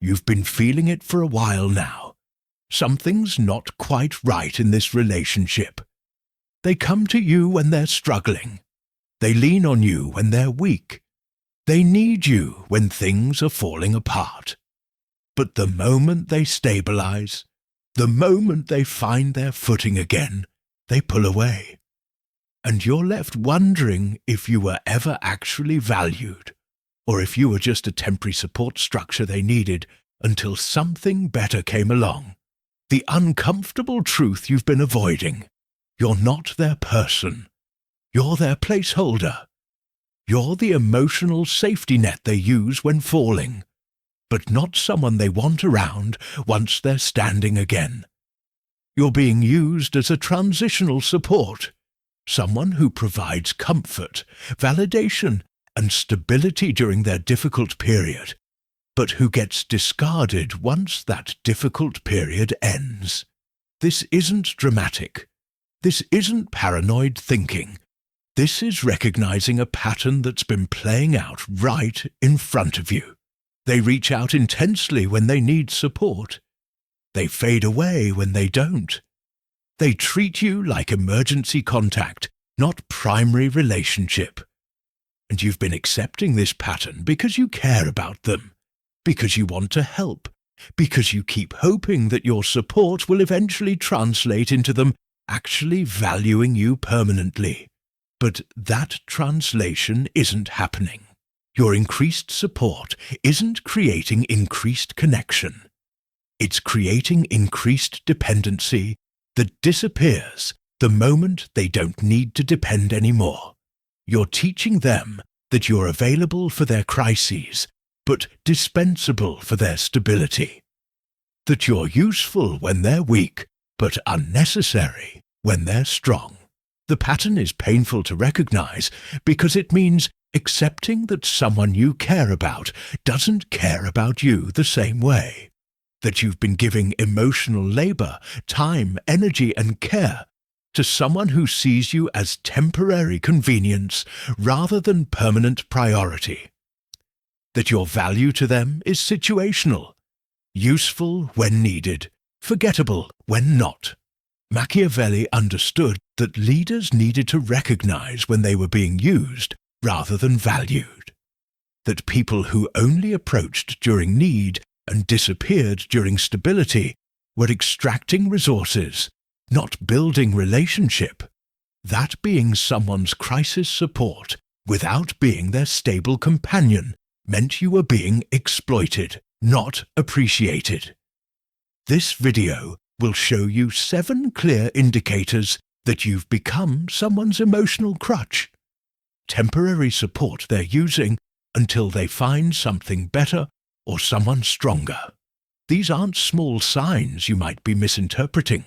You've been feeling it for a while now. Something's not quite right in this relationship. They come to you when they're struggling. They lean on you when they're weak. They need you when things are falling apart. But the moment they stabilize, the moment they find their footing again, they pull away. And you're left wondering if you were ever actually valued, or if you were just a temporary support structure they needed until something better came along. The uncomfortable truth you've been avoiding. You're not their person. You're their placeholder. You're the emotional safety net they use when falling, but not someone they want around once they're standing again. You're being used as a transitional support, someone who provides comfort, validation, and stability during their difficult period, but who gets discarded once that difficult period ends. This isn't dramatic. This isn't paranoid thinking. This is recognizing a pattern that's been playing out right in front of you. They reach out intensely when they need support. They fade away when they don't. They treat you like emergency contact, not primary relationship. And you've been accepting this pattern because you care about them, because you want to help, because you keep hoping that your support will eventually translate into them actually valuing you permanently. But that translation isn't happening. Your increased support isn't creating increased connection. It's creating increased dependency that disappears the moment they don't need to depend anymore. You're teaching them that you're available for their crises, but dispensable for their stability. That you're useful when they're weak, but unnecessary when they're strong. The pattern is painful to recognize because it means accepting that someone you care about doesn't care about you the same way. That you've been giving emotional labor, time, energy, and care to someone who sees you as temporary convenience rather than permanent priority. That your value to them is situational, useful when needed, forgettable when not. Machiavelli understood that leaders needed to recognize when they were being used rather than valued. That people who only approached during need and disappeared during stability were extracting resources, not building relationship. That being someone's crisis support without being their stable companion meant you were being exploited, not appreciated. This video will show you 7 clear indicators that you've become someone's emotional crutch. Temporary support they're using until they find something better or someone stronger. These aren't small signs you might be misinterpreting.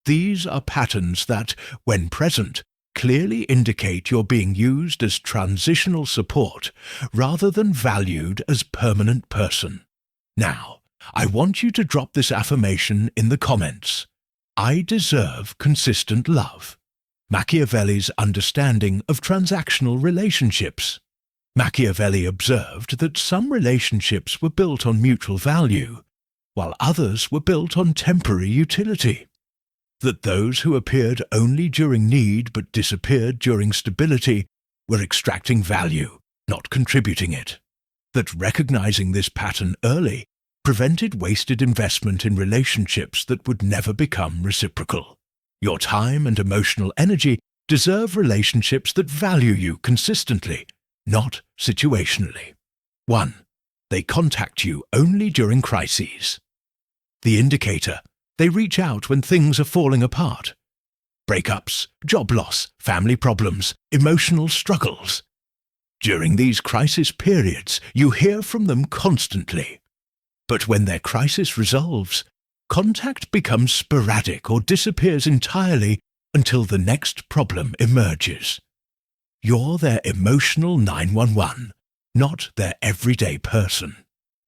These are patterns that, when present, clearly indicate you're being used as transitional support rather than valued as permanent person. Now, I want you to drop this affirmation in the comments. I deserve consistent love. Machiavelli's understanding of transactional relationships. Machiavelli observed that some relationships were built on mutual value, while others were built on temporary utility. That those who appeared only during need but disappeared during stability were extracting value, not contributing it. That recognizing this pattern early prevented wasted investment in relationships that would never become reciprocal. Your time and emotional energy deserve relationships that value you consistently, not situationally. 1. They contact you only during crises. The indicator: they reach out when things are falling apart. Breakups, job loss, family problems, emotional struggles. During these crisis periods, you hear from them constantly. But when their crisis resolves, contact becomes sporadic or disappears entirely until the next problem emerges. You're their emotional 911, not their everyday person.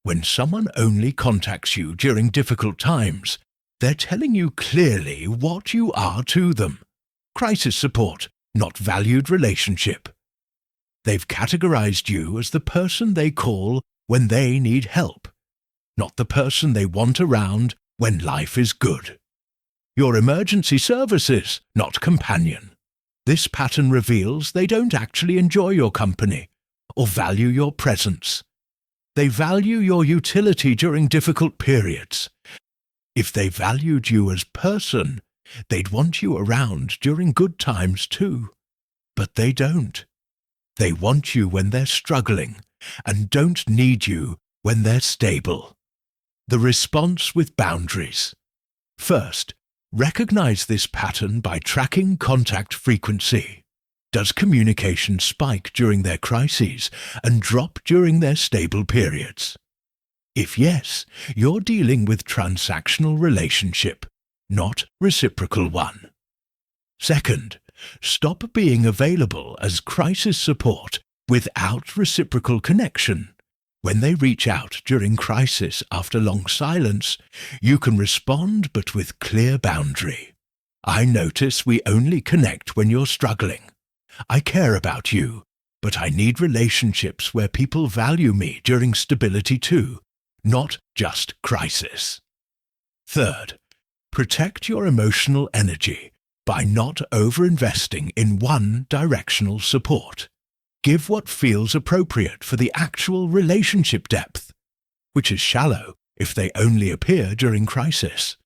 When someone only contacts you during difficult times, they're telling you clearly what you are to them. Crisis support, not valued relationship. They've categorized you as the person they call when they need help. not the person they want around when life is good. Your emergency services, not companion. This pattern reveals they don't actually enjoy your company or value your presence. They value your utility during difficult periods. If they valued you as person, they'd want you around during good times too. But they don't. They want you when they're struggling and don't need you when they're stable. The response with boundaries. First, recognize this pattern by tracking contact frequency. Does communication spike during their crises and drop during their stable periods? If yes, you're dealing with transactional relationship, not reciprocal one. Second, stop being available as crisis support without reciprocal connection. When they reach out during crisis after long silence, you can respond but with clear boundary. I notice we only connect when you're struggling. I care about you, but I need relationships where people value me during stability too, not just crisis. Third, protect your emotional energy by not over-investing in one-directional support. Give what feels appropriate for the actual relationship depth, which is shallow if they only appear during crisis.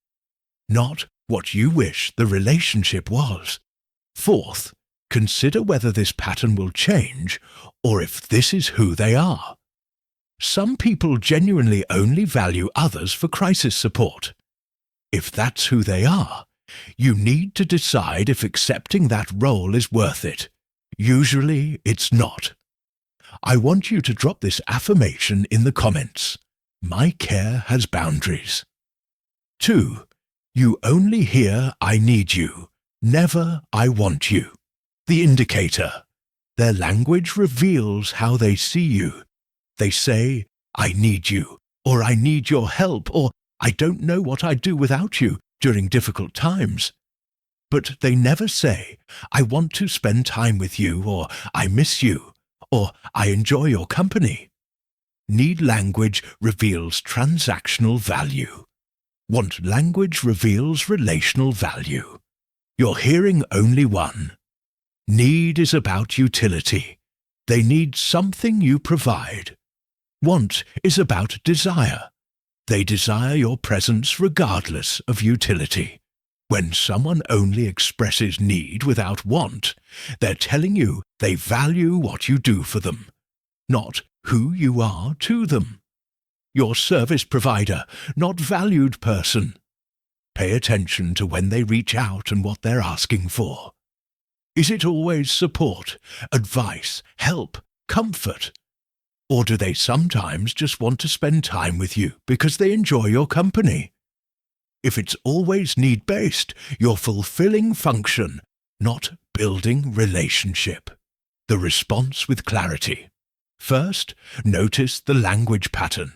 Not what you wish the relationship was. Fourth, consider whether this pattern will change or if this is who they are. Some people genuinely only value others for crisis support. If that's who they are, you need to decide if accepting that role is worth it. Usually, it's not. I want you to drop this affirmation in the comments. My care has boundaries. 2. You only hear I need you, never I want you. The indicator. Their language reveals how they see you. They say, I need you, or I need your help, or I don't know what I'd do without you during difficult times. But they never say, I want to spend time with you, or I miss you, or I enjoy your company. Need language reveals transactional value. Want language reveals relational value. You're hearing only one. Need is about utility. They need something you provide. Want is about desire. They desire your presence regardless of utility. When someone only expresses need without want, they're telling you they value what you do for them, not who you are to them. Your service provider, not valued person. Pay attention to when they reach out and what they're asking for. Is it always support, advice, help, comfort? Or do they sometimes just want to spend time with you because they enjoy your company? If it's always need-based, you're fulfilling function, not building relationship. The response with clarity. First, notice the language pattern.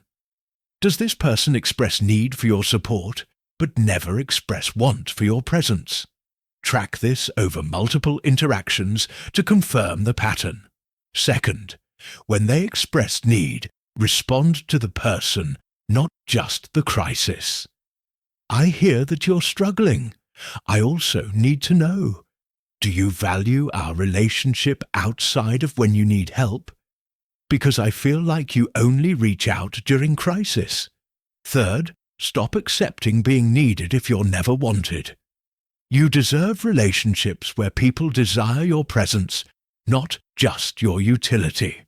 Does this person express need for your support, but never express want for your presence? Track this over multiple interactions to confirm the pattern. Second, when they express need, respond to the person, not just the crisis. I hear that you're struggling. I also need to know. Do you value our relationship outside of when you need help? Because I feel like you only reach out during crisis. Third, stop accepting being needed if you're never wanted. You deserve relationships where people desire your presence, not just your utility.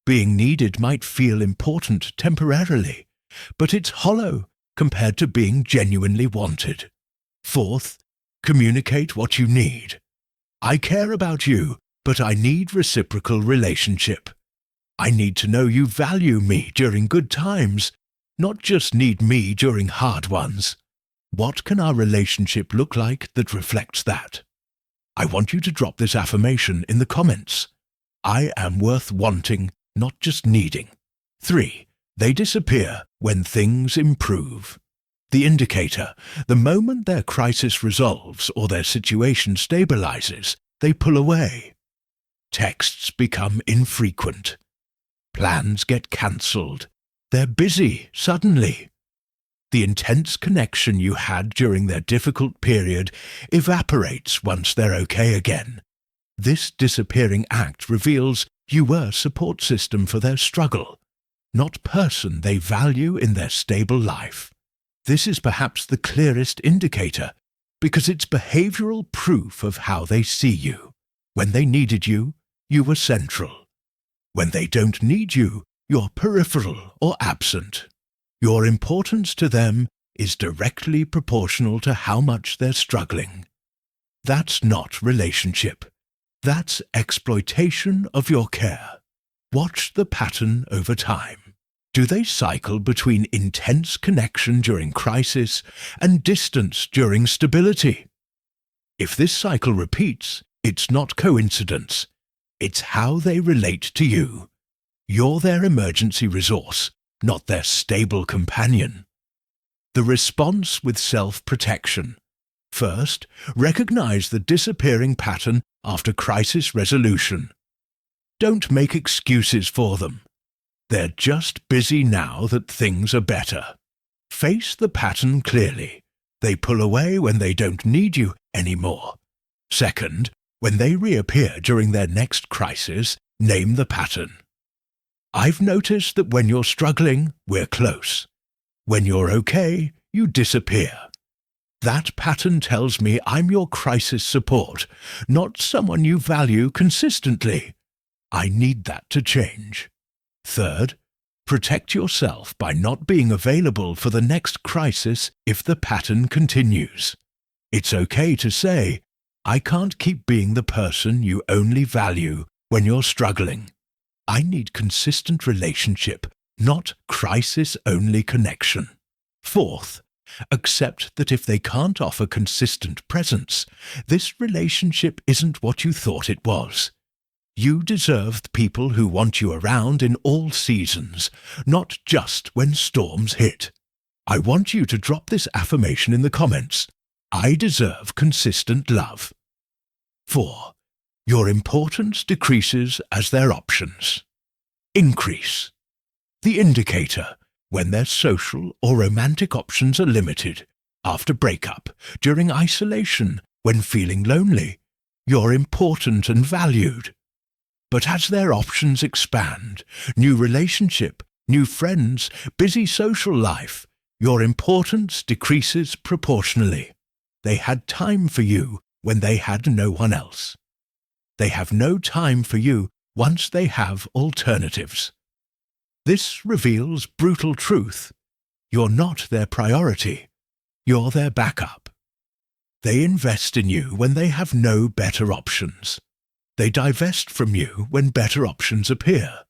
Being needed might feel important temporarily, but it's hollow compared to being genuinely wanted. Fourth, communicate what you need. I care about you, but I need reciprocal relationship. I need to know you value me during good times, not just need me during hard ones. What can our relationship look like that reflects that? I want you to drop this affirmation in the comments. I am worth wanting, not just needing. 3. They disappear when things improve. The indicator. The moment their crisis resolves or their situation stabilizes, they pull away. Texts become infrequent. Plans get cancelled. They're busy suddenly. The intense connection you had during their difficult period evaporates once they're okay again. This disappearing act reveals you were support system for their struggle, not person they value in their stable life. This is perhaps the clearest indicator, because it's behavioral proof of how they see you. When they needed you, you were central. When they don't need you, you're peripheral or absent. Your importance to them is directly proportional to how much they're struggling. That's not relationship. That's exploitation of your care. Watch the pattern over time. Do they cycle between intense connection during crisis and distance during stability? If this cycle repeats, it's not coincidence. It's how they relate to you. You're their emergency resource, not their stable companion. The response with self-protection. First, recognize the disappearing pattern after crisis resolution. Don't make excuses for them. They're just busy now that things are better. Face the pattern clearly. They pull away when they don't need you anymore. Second, when they reappear during their next crisis, name the pattern. I've noticed that when you're struggling, we're close. When you're okay, you disappear. That pattern tells me I'm your crisis support, not someone you value consistently. I need that to change. Third, protect yourself by not being available for the next crisis if the pattern continues. It's okay to say, I can't keep being the person you only value when you're struggling. I need consistent relationship, not crisis-only connection. Fourth, accept that if they can't offer consistent presence, this relationship isn't what you thought it was. You deserve people who want you around in all seasons, not just when storms hit. I want you to drop this affirmation in the comments. I deserve consistent love. 4. Your importance decreases as their options increase. The indicator, when their social or romantic options are limited, after breakup, during isolation, when feeling lonely, you're important and valued. But as their options expand, new relationship, new friends, busy social life, your importance decreases proportionally. They had time for you when they had no one else. They have no time for you once they have alternatives. This reveals brutal truth. You're not their priority. You're their backup. They invest in you when they have no better options. They divest from you when better options appear.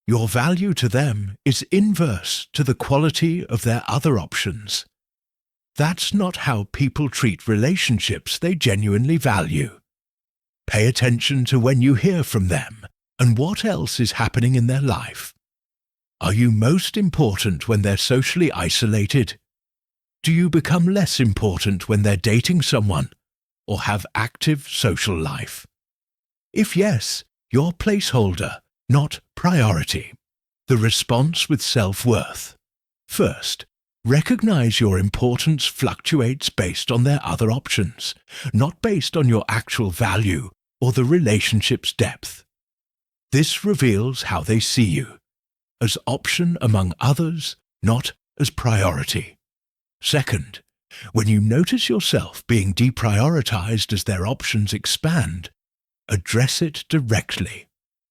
Your value to them is inverse to the quality of their other options. That's not how people treat relationships they genuinely value. Pay attention to when you hear from them and what else is happening in their life. Are you most important when they're socially isolated? Do you become less important when they're dating someone or have active social life? If yes, you're placeholder, not priority. The response with self-worth. First, recognize your importance fluctuates based on their other options, not based on your actual value or the relationship's depth. This reveals how they see you, as option among others, not as priority. Second, when you notice yourself being deprioritized as their options expand, address it directly.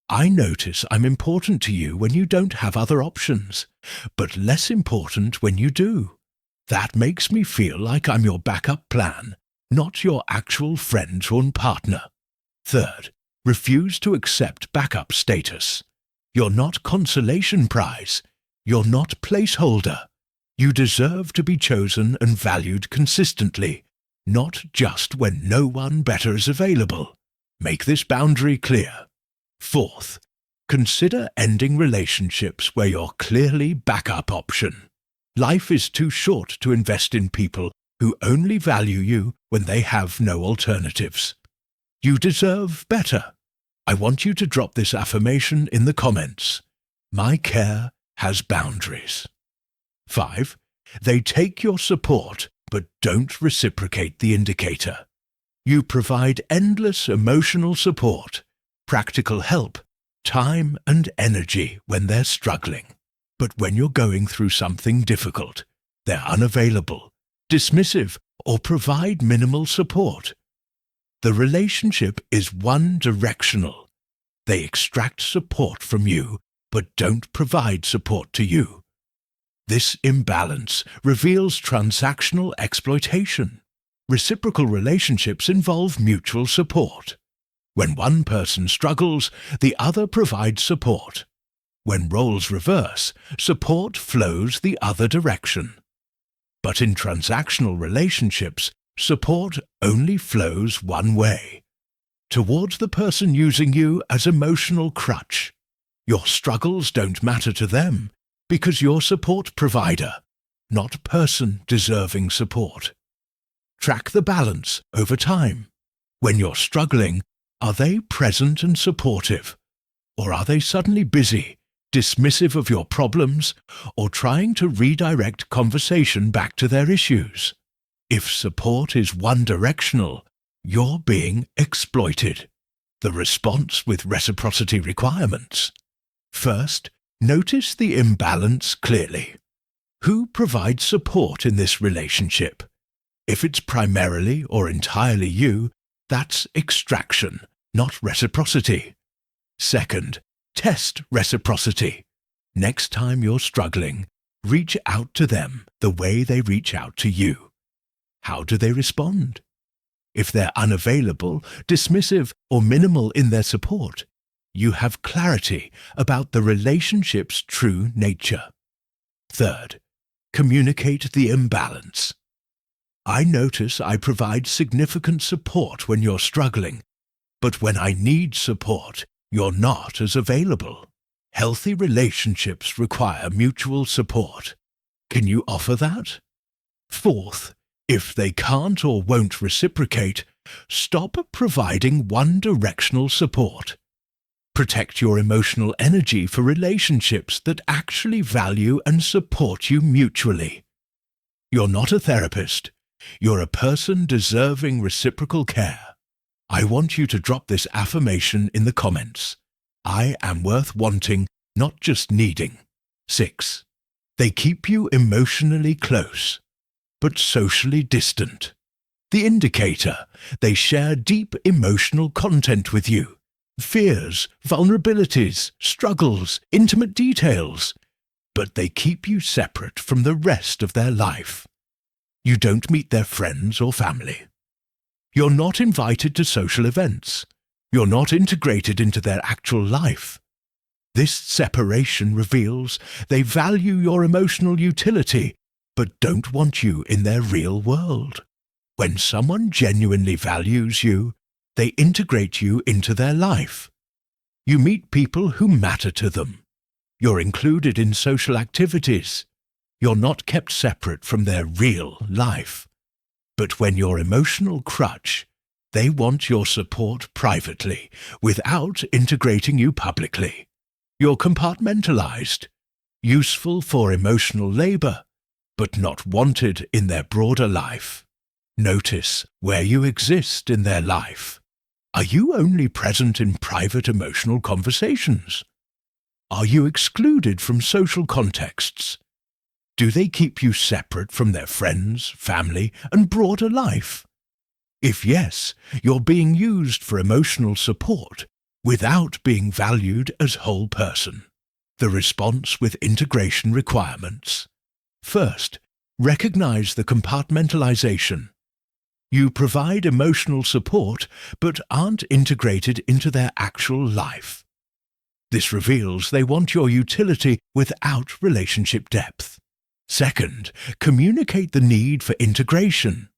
I notice I'm important to you when you don't have other options, but less important when you do. That makes me feel like I'm your backup plan, not your actual friend or partner. Third, refuse to accept backup status. You're not consolation prize. You're not placeholder. You deserve to be chosen and valued consistently, not just when no one better is available. Make this boundary clear. Fourth, consider ending relationships where you're clearly backup option. Life is too short to invest in people who only value you when they have no alternatives. You deserve better. I want you to drop this affirmation in the comments. My care has boundaries. 5. They take your support but don't reciprocate the indicator. You provide endless emotional support, practical help, time and energy when they're struggling. But when you're going through something difficult, they're unavailable, dismissive, or provide minimal support. The relationship is one-directional. They extract support from you, but don't provide support to you. This imbalance reveals transactional exploitation. Reciprocal relationships involve mutual support. When one person struggles, the other provides support. When roles reverse, support flows the other direction. But in transactional relationships, support only flows one way, towards the person using you as emotional crutch. Your struggles don't matter to them because you're support provider, not person deserving support. Track the balance over time. When you're struggling, are they present and supportive? Or are they suddenly busy, dismissive of your problems, or trying to redirect conversation back to their issues? If support is one-directional, you're being exploited. The response with reciprocity requirements. First, notice the imbalance clearly. Who provides support in this relationship? If it's primarily or entirely you, that's extraction, not reciprocity. Second, test reciprocity. Next time you're struggling, reach out to them the way they reach out to you. How do they respond? If they're unavailable, dismissive, or minimal in their support, you have clarity about the relationship's true nature. Third, communicate the imbalance. I notice I provide significant support when you're struggling, but when I need support, you're not as available. Healthy relationships require mutual support. Can you offer that? Fourth, if they can't or won't reciprocate, stop providing one-directional support. Protect your emotional energy for relationships that actually value and support you mutually. You're not a therapist. You're a person deserving reciprocal care. I want you to drop this affirmation in the comments. I am worth wanting, not just needing. 6. They keep you emotionally close, but socially distant. The indicator, they share deep emotional content with you. Fears, vulnerabilities, struggles, intimate details. But they keep you separate from the rest of their life. You don't meet their friends or family. You're not invited to social events. You're not integrated into their actual life. This separation reveals they value your emotional utility, but don't want you in their real world. When someone genuinely values you, they integrate you into their life. You meet people who matter to them. You're included in social activities. You're not kept separate from their real life. But when you're emotional crutch, they want your support privately, without integrating you publicly. You're compartmentalized, useful for emotional labor, but not wanted in their broader life. Notice where you exist in their life. Are you only present in private emotional conversations? Are you excluded from social contexts? Do they keep you separate from their friends, family, and broader life? If yes, you're being used for emotional support without being valued as whole person. The response with integration requirements. First, recognize the compartmentalization. You provide emotional support but aren't integrated into their actual life. This reveals they want your utility without relationship depth. Second, communicate the need for integration.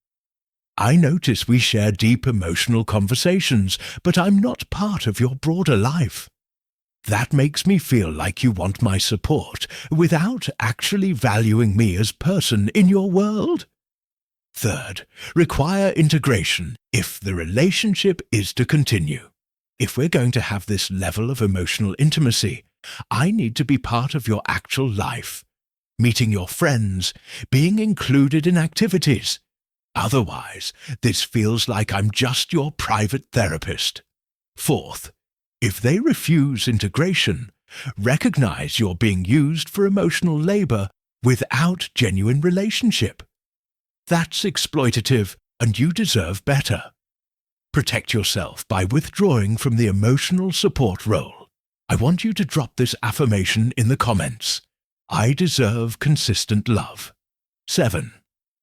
I notice we share deep emotional conversations, but I'm not part of your broader life. That makes me feel like you want my support without actually valuing me as person in your world. Third, require integration if the relationship is to continue. If we're going to have this level of emotional intimacy, I need to be part of your actual life. meeting your friends, being included in activities. Otherwise, this feels like I'm just your private therapist. Fourth, if they refuse integration, recognize you're being used for emotional labor without genuine relationship. That's exploitative, and you deserve better. Protect yourself by withdrawing from the emotional support role. I want you to drop this affirmation in the comments. I deserve consistent love. 7.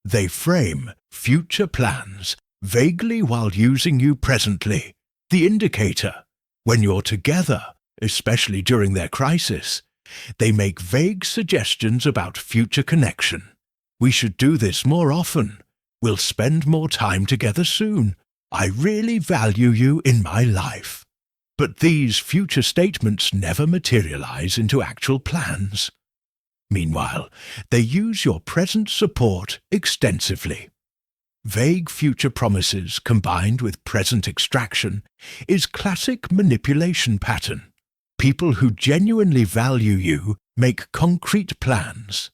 They frame future plans vaguely while using you presently. The indicator. When you're together, especially during their crisis, they make vague suggestions about future connection. We should do this more often. We'll spend more time together soon. I really value you in my life. But these future statements never materialize into actual plans. Meanwhile, they use your present support extensively. Vague future promises combined with present extraction is classic manipulation pattern. People who genuinely value you make concrete plans.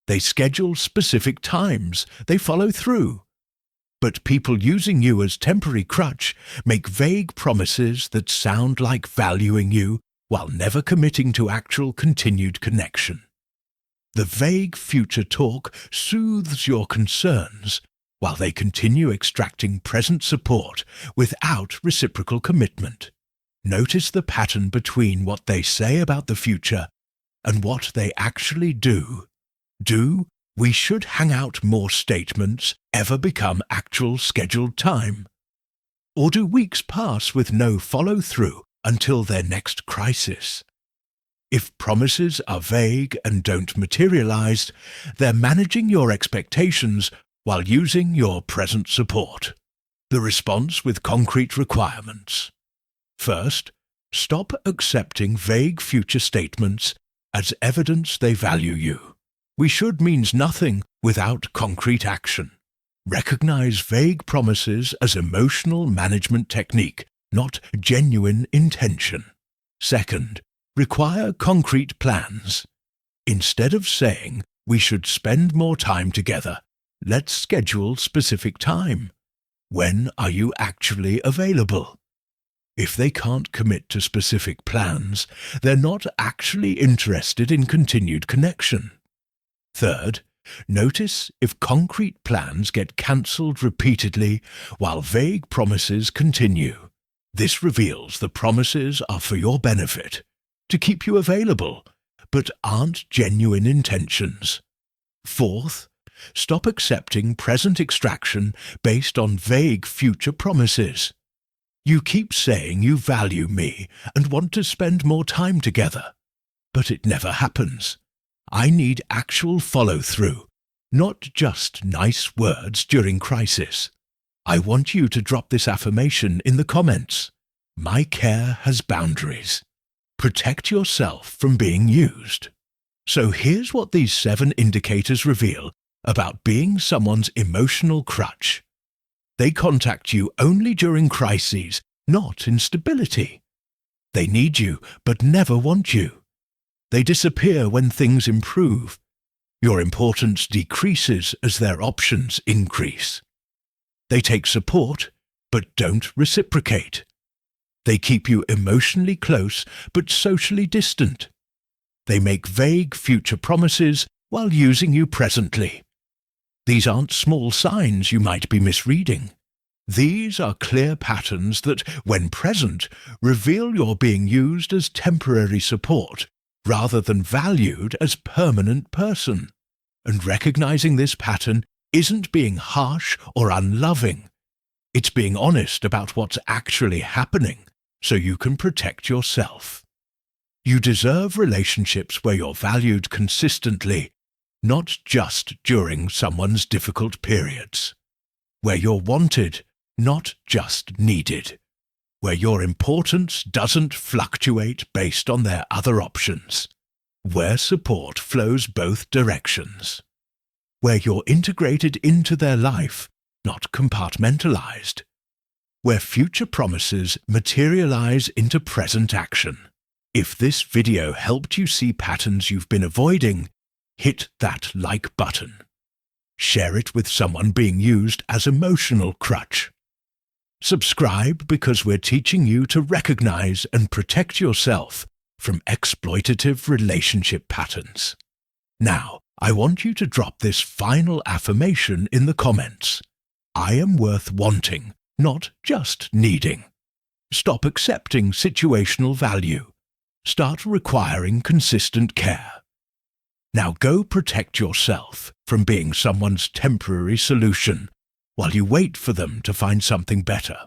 They schedule specific times, they follow through. But people using you as temporary crutch make vague promises that sound like valuing you while never committing to actual continued connection. The vague future talk soothes your concerns while they continue extracting present support without reciprocal commitment. Notice the pattern between what they say about the future and what they actually do. Do "we should hang out more" statements ever become actual scheduled time? Or do weeks pass with no follow-through until their next crisis? If promises are vague and don't materialize, they're managing your expectations while using your present support. The response with concrete requirements. First, stop accepting vague future statements as evidence they value you. "We should" means nothing without concrete action. Recognize vague promises as emotional management technique, not genuine intention. Second, require concrete plans. Instead of saying, "we should spend more time together," let's schedule specific time. When are you actually available? If they can't commit to specific plans, they're not actually interested in continued connection. Third, notice if concrete plans get cancelled repeatedly while vague promises continue. This reveals the promises are for your benefit, to keep you available, but aren't genuine intentions. Fourth, stop accepting present extraction based on vague future promises. You keep saying you value me and want to spend more time together, but it never happens. I need actual follow-through, not just nice words during crisis. I want you to drop this affirmation in the comments. My care has boundaries. Protect yourself from being used. So here's what these 7 indicators reveal about being someone's emotional crutch. They contact you only during crises, not instability. They need you, but never want you. They disappear when things improve. Your importance decreases as their options increase. They take support, but don't reciprocate. They keep you emotionally close, but socially distant. They make vague future promises while using you presently. These aren't small signs you might be misreading. These are clear patterns that, when present, reveal you're being used as temporary support rather than valued as permanent person. And recognizing this pattern isn't being harsh or unloving. It's being honest about what's actually happening so you can protect yourself. You deserve relationships where you're valued consistently, not just during someone's difficult periods. Where you're wanted, not just needed. Where your importance doesn't fluctuate based on their other options. Where support flows both directions. Where you're integrated into their life, not compartmentalized. Where future promises materialize into present action. If this video helped you see patterns you've been avoiding, hit that like button. Share it with someone being used as emotional crutch. Subscribe because we're teaching you to recognize and protect yourself from exploitative relationship patterns. Now, I want you to drop this final affirmation in the comments. I am worth wanting, not just needing. Stop accepting situational value. Start requiring consistent care. Now go protect yourself from being someone's temporary solution while you wait for them to find something better.